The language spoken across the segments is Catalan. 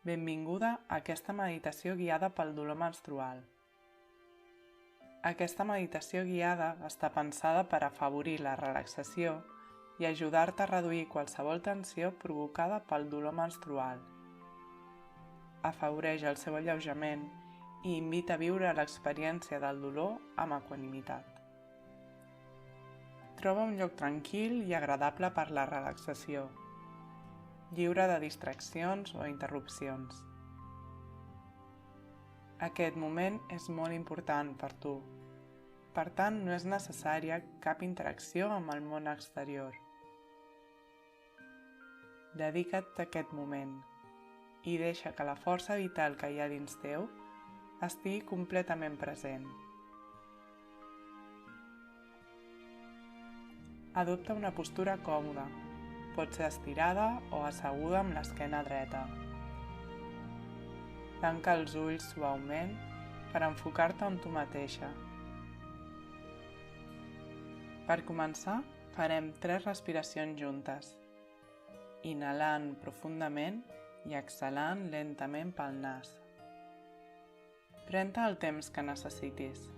Benvinguda a aquesta meditació guiada pel dolor menstrual. Aquesta meditació guiada està pensada per afavorir la relaxació i ajudar-te a reduir qualsevol tensió provocada pel dolor menstrual. Afavoreix el seu alleujament i invita a viure l'experiència del dolor amb equanimitat. Troba un lloc tranquil i agradable per la relaxació, lliure de distraccions o interrupcions. Aquest moment és molt important per tu, per tant no és necessària cap interacció amb el món exterior. Dedica't a aquest moment i deixa que la força vital que hi ha dins teu estigui completament present. Adopta una postura còmoda. Pot ser estirada o asseguda amb l'esquena dreta. Tanca els ulls suaument per enfocar-te en tu mateixa. Per començar, farem 3 respiracions juntes, inhalant profundament i exhalant lentament pel nas. Pren-te el temps que necessitis.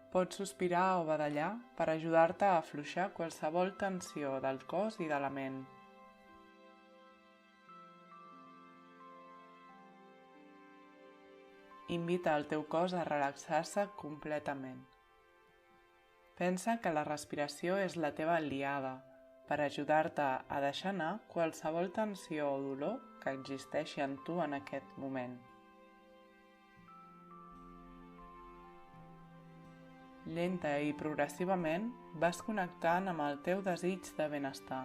Pots sospirar o badallar per ajudar-te a afluixar qualsevol tensió del cos i de la ment. Invita el teu cos a relaxar-se completament. Pensa que la respiració és la teva aliada per ajudar-te a deixar anar qualsevol tensió o dolor que existeixi en tu en aquest moment. Lenta i progressivament vas connectant amb el teu desig de benestar.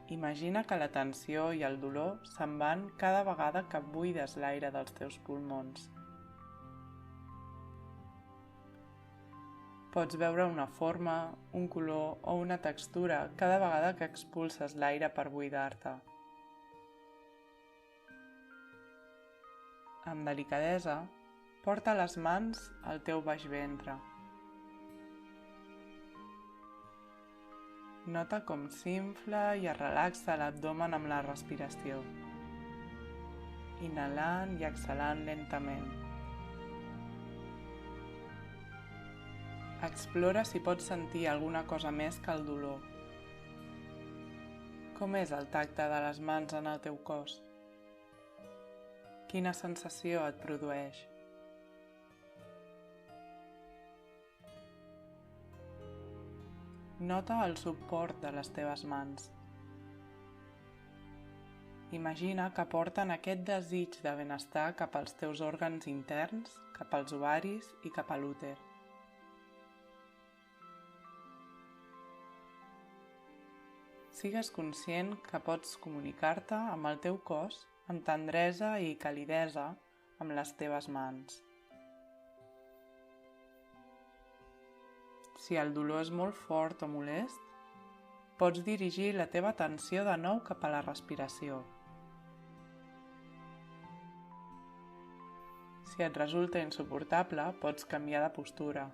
Imagina que la tensió i el dolor se'n van cada vegada que buides l'aire dels teus pulmons. Pots veure una forma, un color o una textura cada vegada que expulses l'aire per buidar-te. Amb delicadesa, porta les mans al teu baix ventre. Nota com s'infla i es relaxa l'abdomen amb la respiració, inhalant i exhalant lentament. Explora si pots sentir alguna cosa més que el dolor. Com és el tacte de les mans en el teu cos? Quina sensació et produeix? Nota el suport de les teves mans. Imagina que porten aquest desig de benestar cap als teus òrgans interns, cap als ovaris i cap a l'úter. Sigues conscient que pots comunicar-te amb el teu cos amb tendresa i calidesa amb les teves mans. Si el dolor és molt fort o molest, pots dirigir la teva atenció de nou cap a la respiració. Si et resulta insuportable, pots canviar de postura.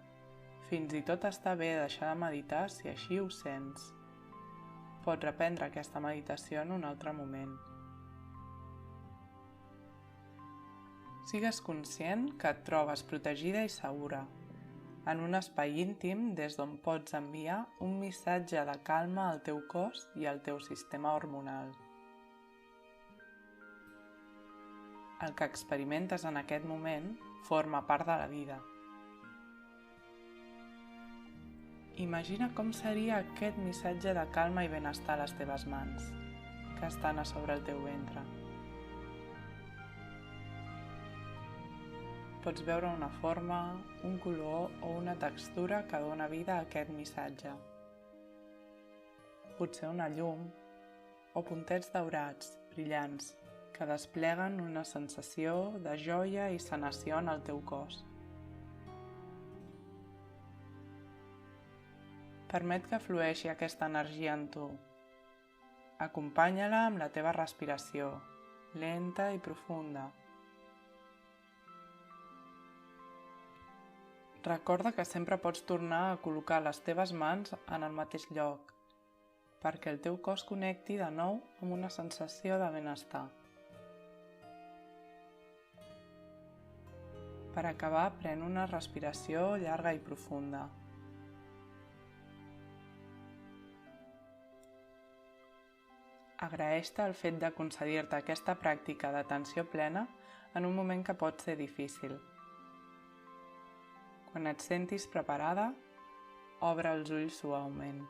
Fins i tot està bé deixar de meditar si així ho sents. Pots reprendre aquesta meditació en un altre moment. Sigues conscient que et trobes protegida i segura, en un espai íntim des d'on pots enviar un missatge de calma al teu cos i al teu sistema hormonal. El que experimentes en aquest moment forma part de la vida. Imagina com seria aquest missatge de calma i benestar a les teves mans, que estan a sobre el teu ventre. Pots veure una forma, un color o una textura que dona vida a aquest missatge. Potser una llum o puntets daurats, brillants, que despleguen una sensació de joia i sanació en el teu cos. Permet que flueixi aquesta energia en tu. Acompanya-la amb la teva respiració, lenta i profunda. Recorda que sempre pots tornar a col·locar les teves mans en el mateix lloc, perquè el teu cos connecti de nou amb una sensació de benestar. Per acabar, pren una respiració llarga i profunda. Agraeix-te el fet de concedir-te aquesta pràctica d'atenció plena en un moment que pot ser difícil. Quan et sentis preparada, obre els ulls suaument.